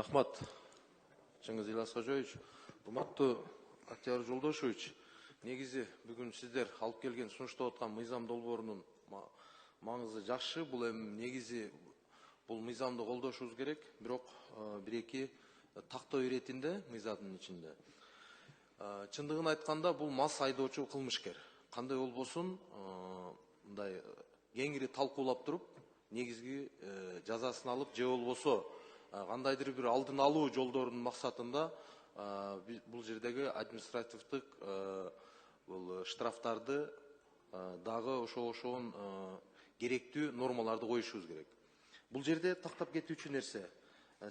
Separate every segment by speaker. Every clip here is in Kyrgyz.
Speaker 1: Рахмат, Чыңгыз Ильясович. Урматтуу Актияр Жолдошевич, негизи бүгүн сиздер алып келген сунуштап аткан мыйзам долбоорунун маңызы жакшы. Бул эми негизи бул мыйзамды колдошубуз керек, бирок бир-эки тактоо иретинде мыйзамдын ичинде. Чындыгын айтканда бул мас айдоочу кылмышкер. Кандай болбосун, мындай кеңири талкуулап туруп, негизги жазасын алып, же болбосо кандайдыр бир алдын алуу жолдорунун максатында бул жердеги административдик бул штрафтарды дагы ошон керектүү нормаларды коюшубуз керек. Бул жерде тактап кетүүчү нерсе.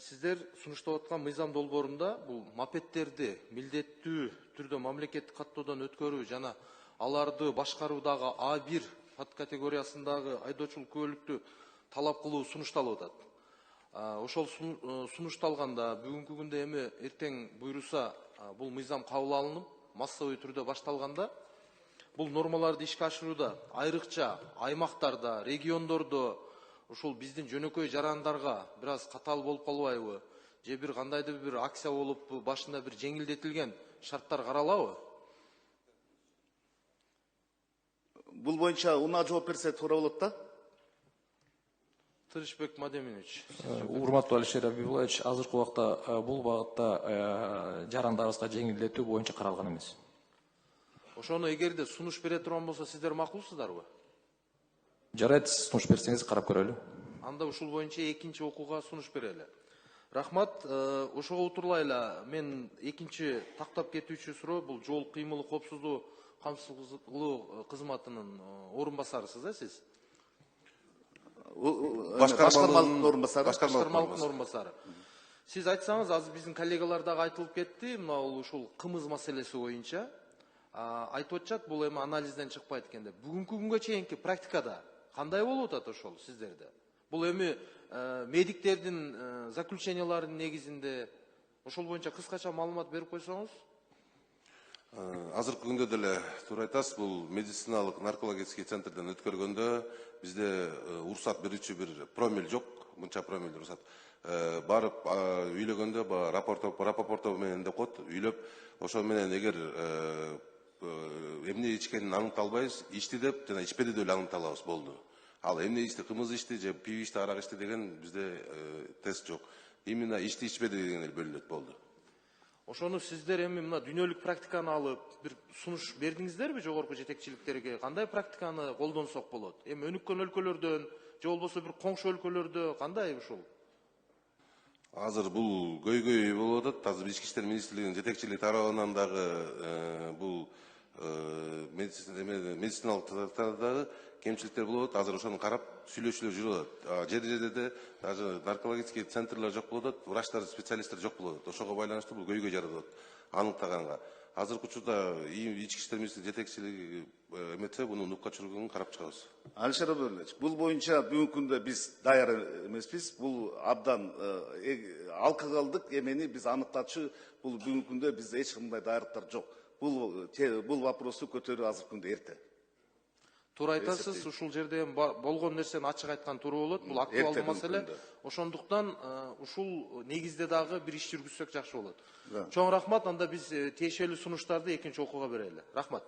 Speaker 1: Сиздер сунуштап аткан мыйзам долбоорунда бул мопеддерди милдеттүү түрдө мамлекеттик каттоодон өткөрүү жана аларды башкаруудагы А1 подкатегориясындагы айдоочулук күбөлүктү талап кылуу сунушталып атат. Ошол сунушталганда бүгүнкү күндө эми эртең буйруса бул мыйзам кабыл алынып, массовый түрдө башталганда бул нормаларды ишке ашырууда айрыкча аймактарда, региондордо ушул биздин жөнөкөй жарандарга бир аз катаал болуп калбайбы? Же бир кандайдыр бир акция болуп башында бир жеңилдетилген шарттар каралабы?
Speaker 2: Бул боюнча унаа жооп берсе туура болот да?
Speaker 1: Тырышбек Мадеминович.
Speaker 3: Урматтуу Алишер Абибуллович, азыркы убакта бул багытта жарандарыбызга жеңилдетүү боюнча каралган эмес.
Speaker 1: Ошону эгерде сунуш бере турган болсо сиздер макулсуздарбы?
Speaker 3: Жарайт, сунуш берсеңиз карап көрөлү.
Speaker 1: Анда ушул боюнча экинчи окууга сунуш берели. Рахмат, ошого утурлайла. Мен экинчи тактап кетүүчү суроо бул жол кыймылы коопсуздугу камсыздоо кызматынын орун басарысыз, сиз?
Speaker 2: Башкармалык орунбасары.
Speaker 1: Башкармалык орунбасары. Сиз айтсаңыз, азыр биздин коллегалар дагы айтылып кетти, мына ушул кымыз маселеси боюнча айтып атышат, бул эми анализден чыкпайт экен деп. Бүгүнкү күнгө чейинки практикада кандай болуп атат ошол сиздерде? Бул эми медиктердин заключенияларынын негизинде ошол боюнча кыскача маалымат берип койсоңуз?
Speaker 4: Азыркы күндө деле туура айтасыз, бул медициналык наркологический центрден өткөргөндө бизде уруксат берүүчү бир промиль жок, мынча промиль уруксат. Барып үйлөгөндө рапорто менен деп коет, үйлөп, ошол менен эгер эмне ичкенин аныкталбайбыз, ичти деп жана ичпеди деп аныкталабыз, болду. Ал эмне ичти, кымыз ичти же пиво ичти, арак ичти деген бизде тест жок. Именно ичти ичпеди деген эле бөлүнөт, болду.
Speaker 1: Ошону сиздер эми мына дүйнөлүк практиканы алып бир сунуш бердиңиздерби жогорку жетекчиликтерге? Кандай практиканы колдонсок болот? Эми өнүккөн өлкөлөрдөн же болбосо бир коңшу өлкөлөрдө кандай ушул?
Speaker 4: Азыр бул көйгөй болуп атат. Азыр Ички иштер министрлигинин жетекчилиги тарабынан дагы бул медициналык тармактардагы кемчиликтер болуп атат. Азыр ошону карап сүйлөшүүлөр жүрүп атат. Жерде даже наркологический центрлер жок болуп атат, врачтар, специалисттер жок болуп атат. Ошого байланыштуу бул көйгөй жаралып атат аныктаганга. Азыркы учурда Ички иштер министрлиги жетекчилиги эметсе, буну нукка чүргөнгөн карап чыгабыз.
Speaker 2: Алишер Абибуллович, бул боюнча бүгүнкү күндө биз даяр эмеспиз. Бул абдан алкоголдук эмени биз аныктачу, бул бүгүнкү күндө бизде эч кандай даярдыктар жок. Бул вопросу көтөрүү азыркы күндө эрте.
Speaker 1: Туура айтасыз, ушул жерде болгон нерсени ачык айткан туура болот. Бул актуалдуу маселе. Ошондуктан ушул негизде дагы бир иш жүргүзсөк жакшы болот. Чоң рахмат, анда биз тиешелүү сунуштарды экинчи окууга берели. Рахмат.